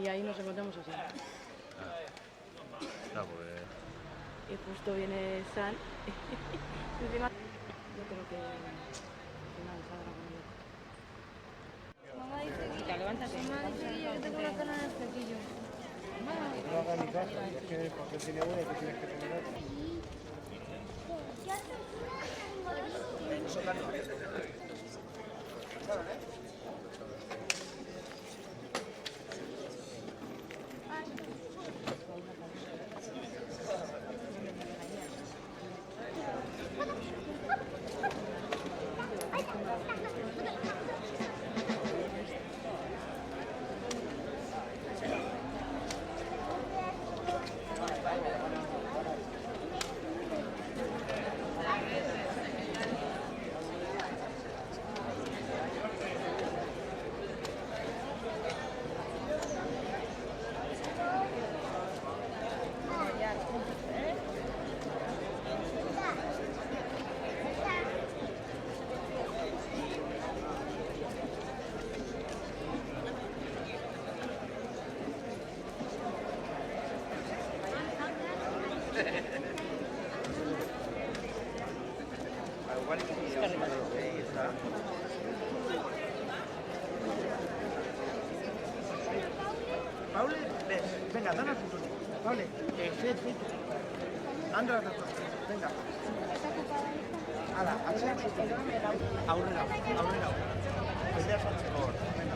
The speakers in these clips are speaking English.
y ahí nos encontramos así. No, pues... Y justo viene San. Encima, yo creo que nada, saldrá con ella. Mamá dice que Levántate. Mamá dice que yo tengo la cara en el flequillo. No hagas ni caso, es que porque tiene uno que tienes que tener otro. Paule, venga, dale al futuro. Paule, sí. Anda al futuro. Venga. Hala, al futuro. Aurrera. Peleas al futuro. Venga.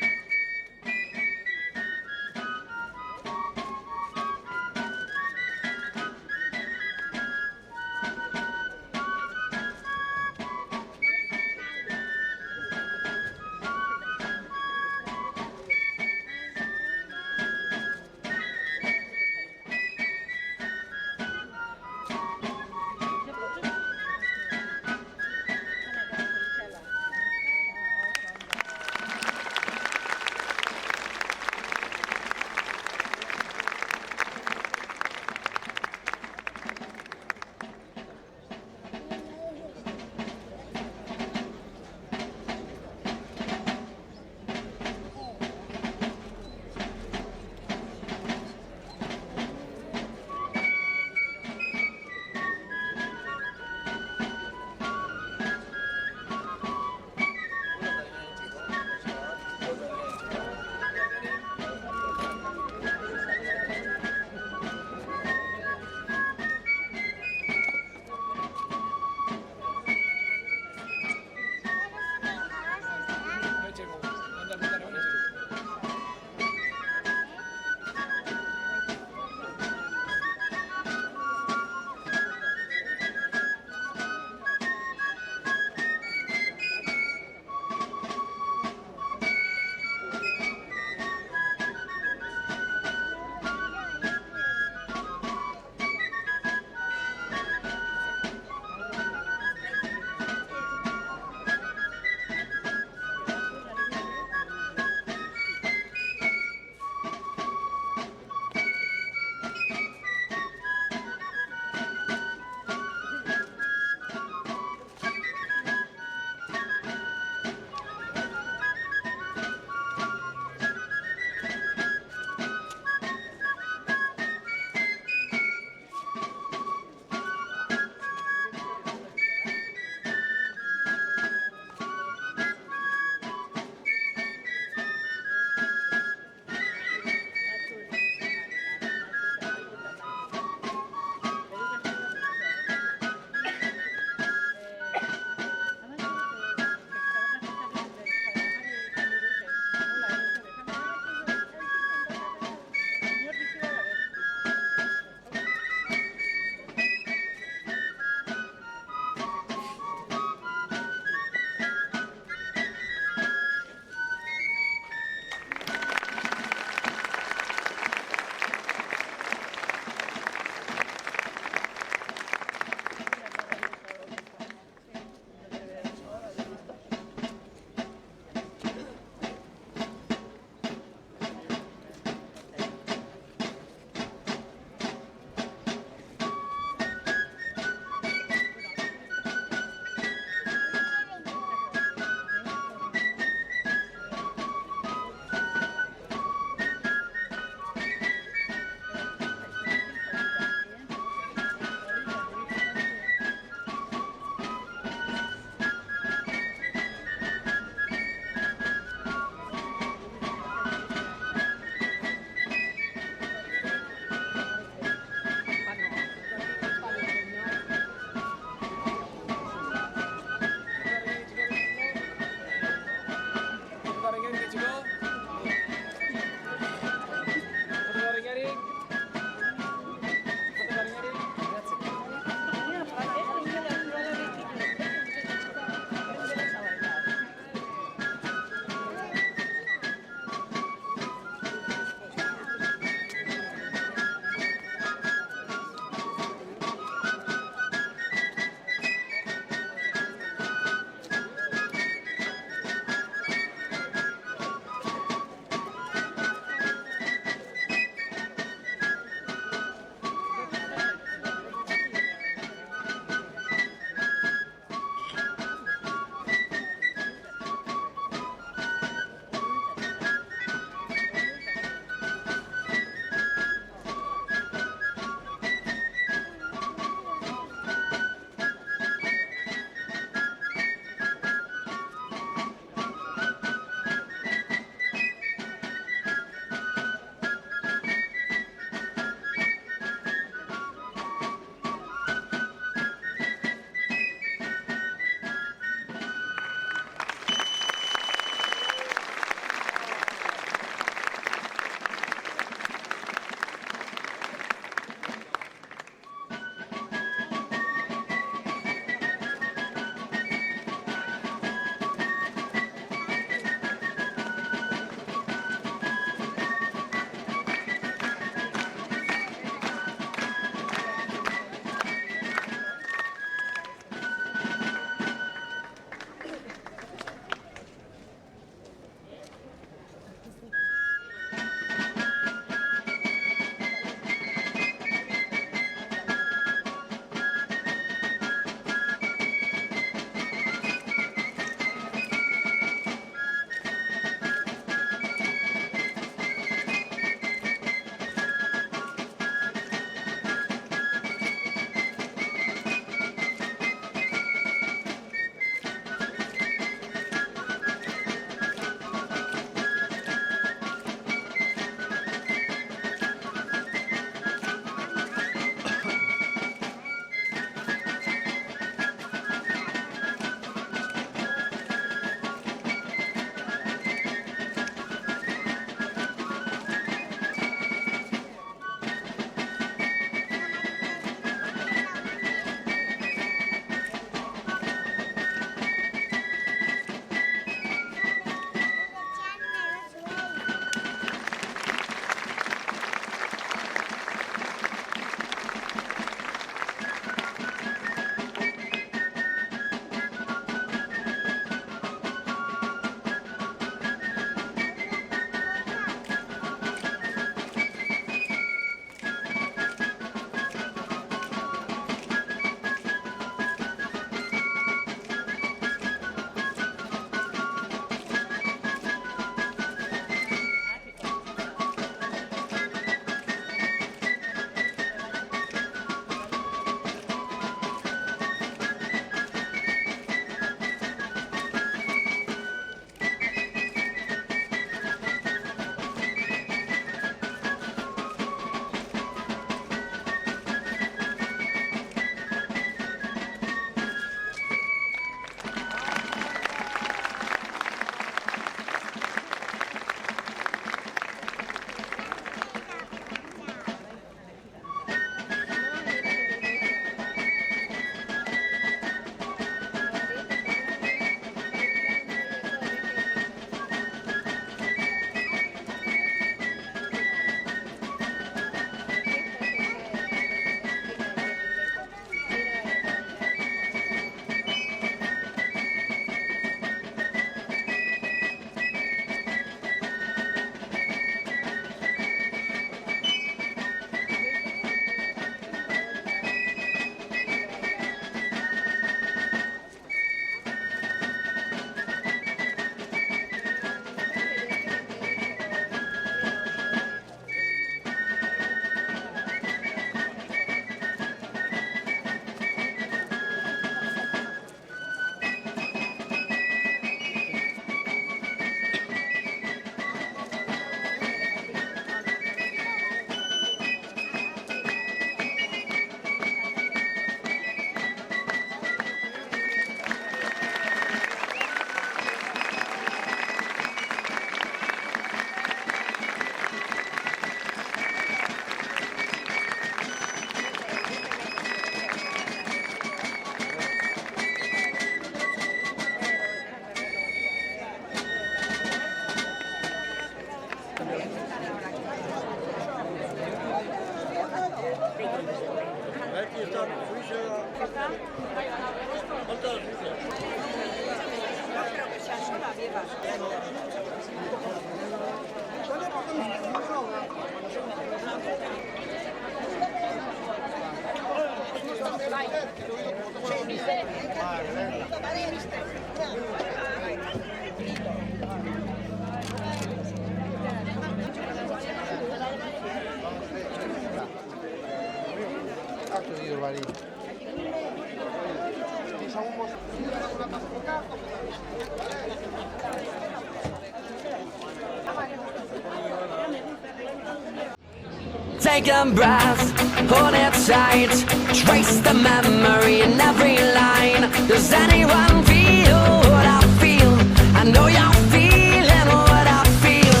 Take a breath, hold it tight. Trace the memory in every line. Does anyone feel what I feel? I know you're feeling what I feel.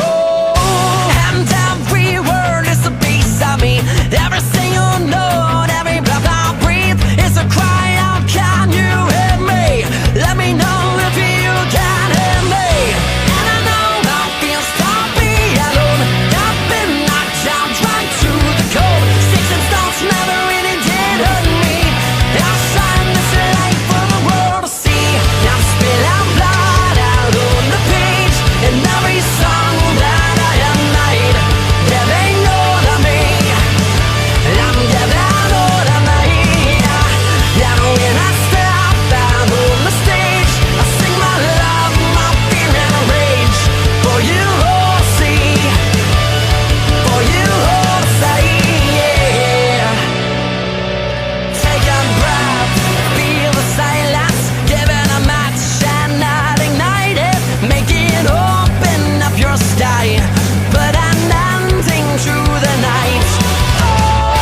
Oh, and every word is a piece of me. Every single note, every breath I breathe is a cry out. Can you hear me? Let me know if you can hear me. And I know how it feels to be alone. I've been knocked down, dragged to the cold. Sticks and stones never really did hurt me. I signed this life for the world to see. I'm spilling blood out on the page in every song that I have made. Giving all of me, I'm giving all of me. And when I step out on the stage, I sing my love, my fear and rage. For you all to see, for you all to say, yeah. Take a breath, feel the silence, giving a match and not ignite it. Make it open up your sky, but an ending to the night. Oh,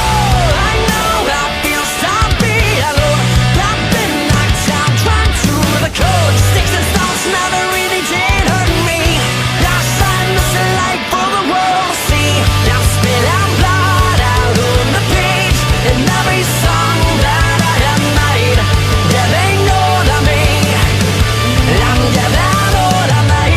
I know how it feels to be alone. I've been knocked down, drawn to the cold. Sticks and stones never really did hurt me. I signed this life for the world to see. I'm spilling blood out on the page in every song that I have made. Giving all of me, I'm giving all of me.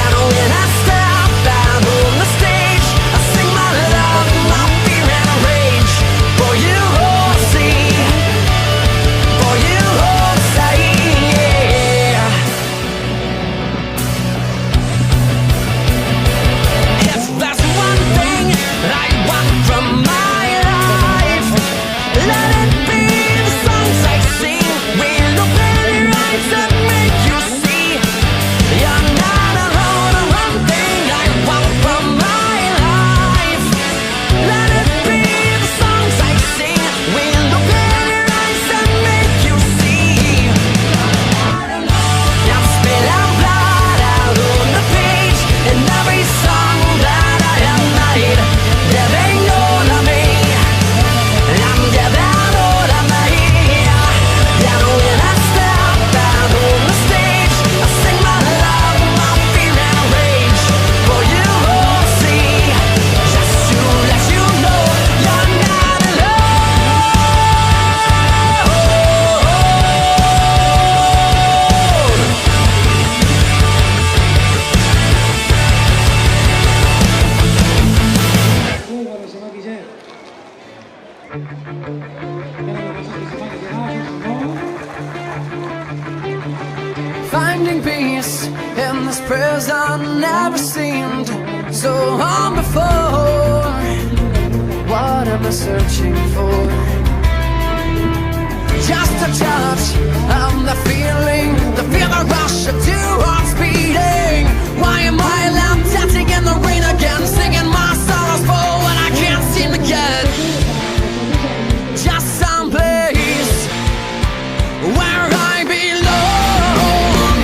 And when I step out on the stage, I sing my love, my fear and rage. For you all to see, for you all to say, yeah. If there's one thing I want from my life, let it be the songs I sing. Will open your eyes and make you see you're not alone. One thing I want from my life, let it be the songs I sing. Will open your eyes and make you see. I'm spilling blood out on the page in every song that I have made. Giving all of me, I'm giving all of me. And when I step out on the stage, I sing my love, my fear and rage. For you all to see, just to let you know you're not alone. Finding peace in this prison never seemed so long before. What am I searching for? Just a touch of the feeling rush of two hearts beating. Why am I left dancing in the rain again, singing my sorrows for when I can't seem to get just some place where I belong.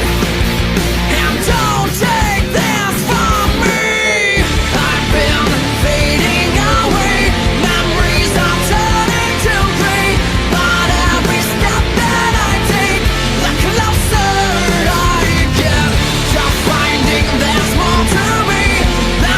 And don't take this from me, I've been fading away. Memories are turning to gray, but every step that I take, the closer I get to finding there's more to me than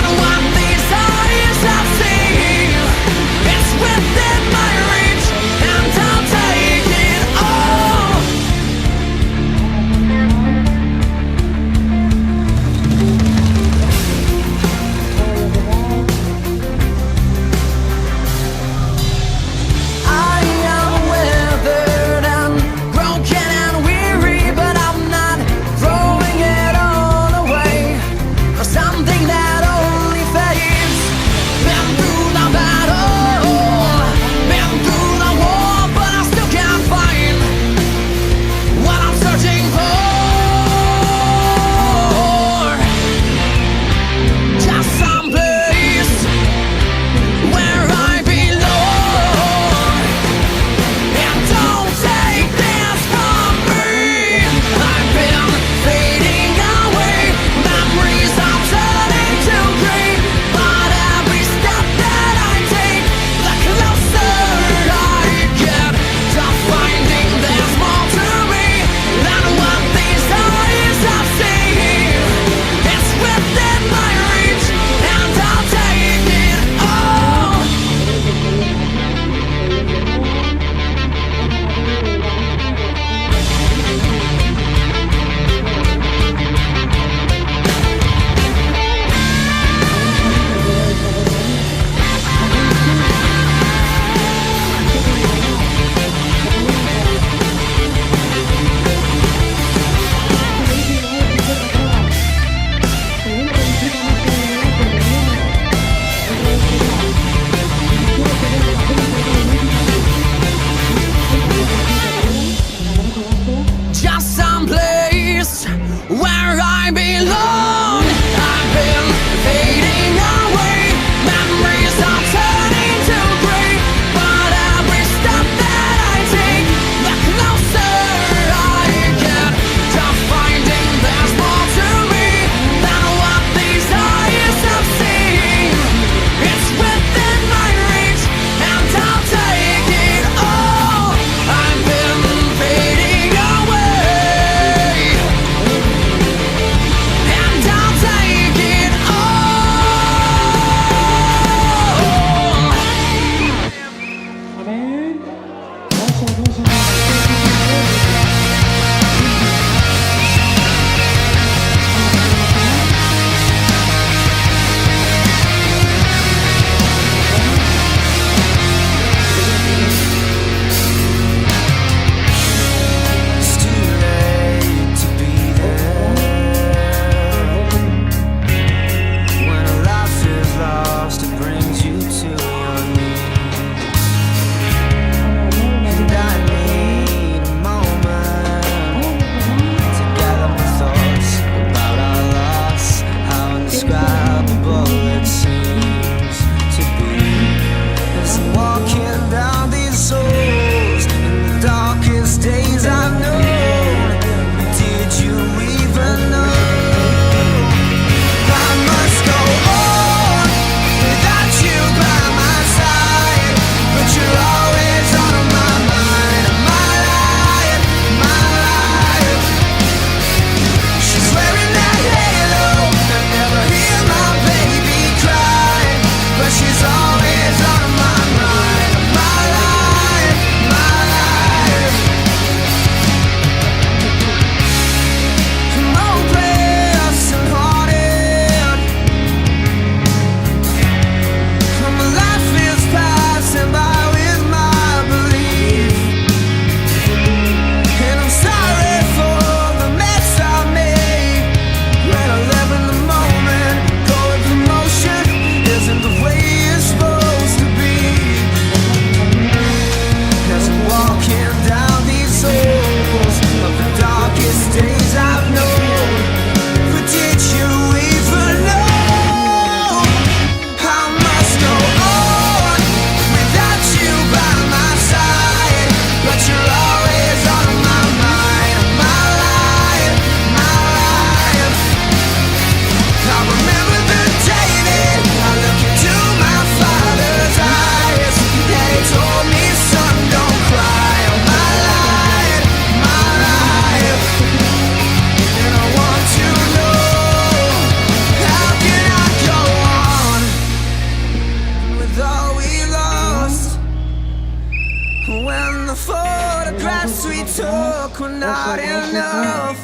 photographs we took were not enough.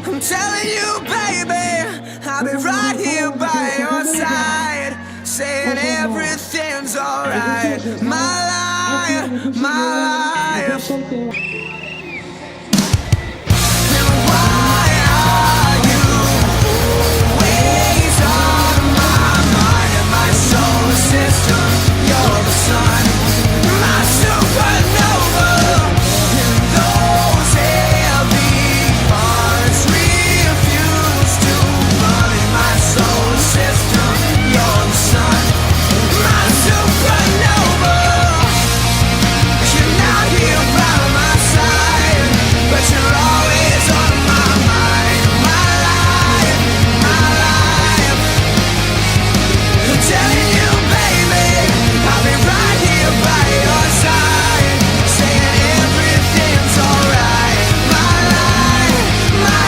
I'm telling you, baby, I'll be right here by your side, saying everything's alright. My life, my life. And why are you always on my mind and my solar system? You're the sun, my supernova. And those heavy parts refuse to run in my solar system. You're the sun, my supernova. You're not here by my side, but you're always on my mind. My life, my life. I'm telling you, baby, I'll be right here by your side, saying everything's alright. My life, my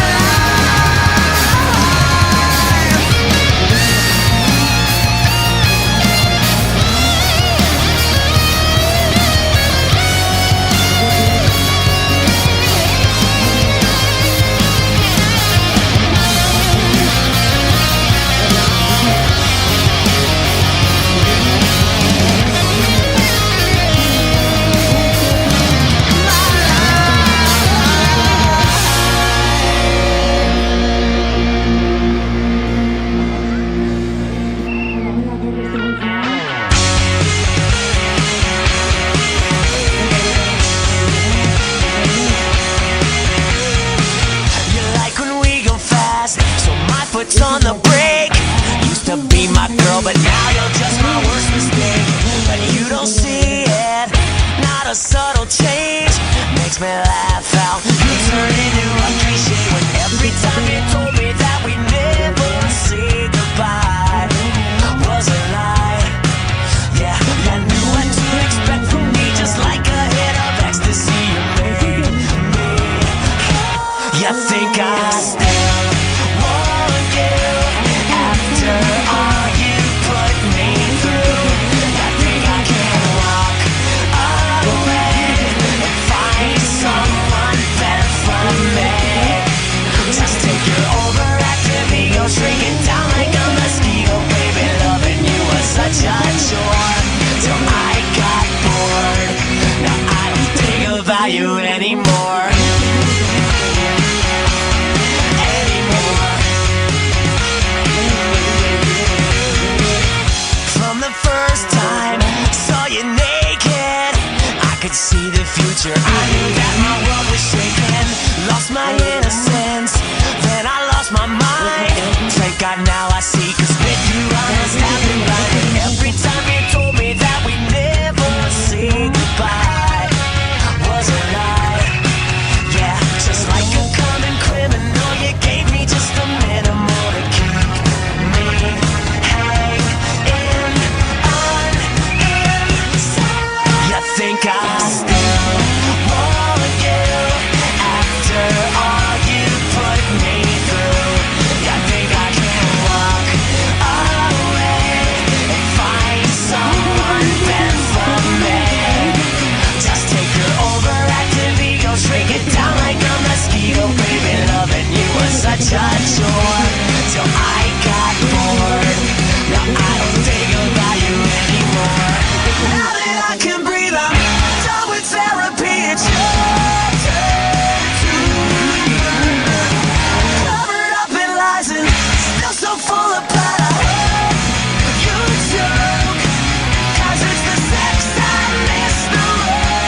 You like when we go fast, so my foot's on the brake. Used to be my girl, but now you're just my worst mistake. But you don't see it, not a subtle change. Makes me laugh out, you turn into a cliche. When every time you told me that we never say goodbye was a lie. Yeah, I knew what to expect from me, just like a hit of ecstasy. You made me. You think I still want you after all you put me through? I think I can walk away and find someone better for me. Just take your overactive ego, shrink it down like a mosquito. Baby, loving you was such a chore till I got bored. Now I don't think about you anymore. From the first time I saw you naked, I could see the future. I knew that my world was shaking. Lost my innocence, then I lost my mind. Thank God now I see, 'cause with you I was happy blind. Every time you told me that we never say goodbye was a lie. Yeah, just like a common criminal, you gave me just a minimal to keep me hanging on inside. You think I still want you after all you put me through? You think I can walk away and find someone better for me? Just take your overactive ego, shrink it down like a mosquito. Baby, loving you was such a chore till I got bored. Now I don't think about you anymore. Now that I can breathe, I'm done with therapy. It's your turn to burn. Covered up in lies and still so full of pride. I hope you joke, 'cause it's the sex I miss the most.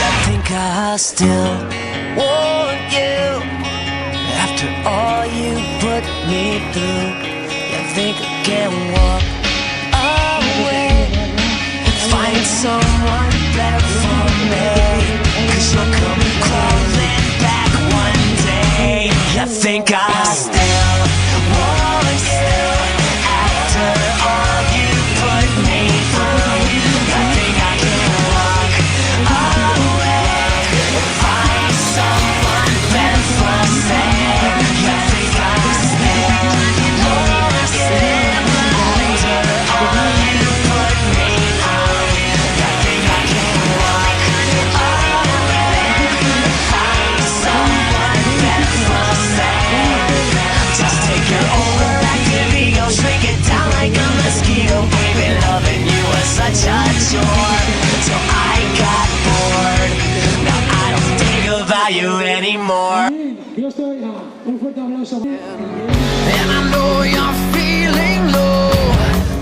I think I still want you after all you put me through. You think I can walk away and find someone better for me? 'Cause you'll come crawling back one day. You think I still want you after all you And I know you're feeling low,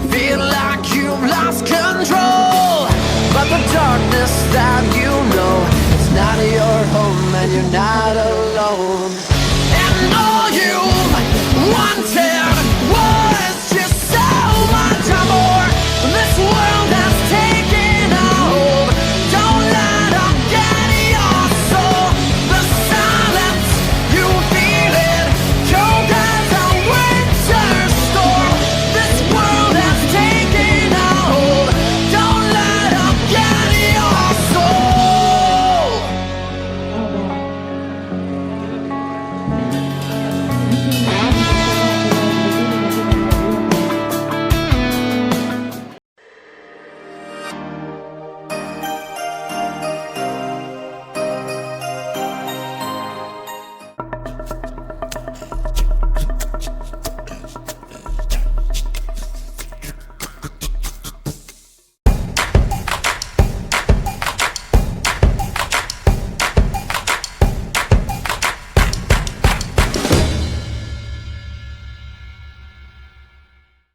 feel like you've lost control. But the darkness that you know, it's not your home and you're not alone.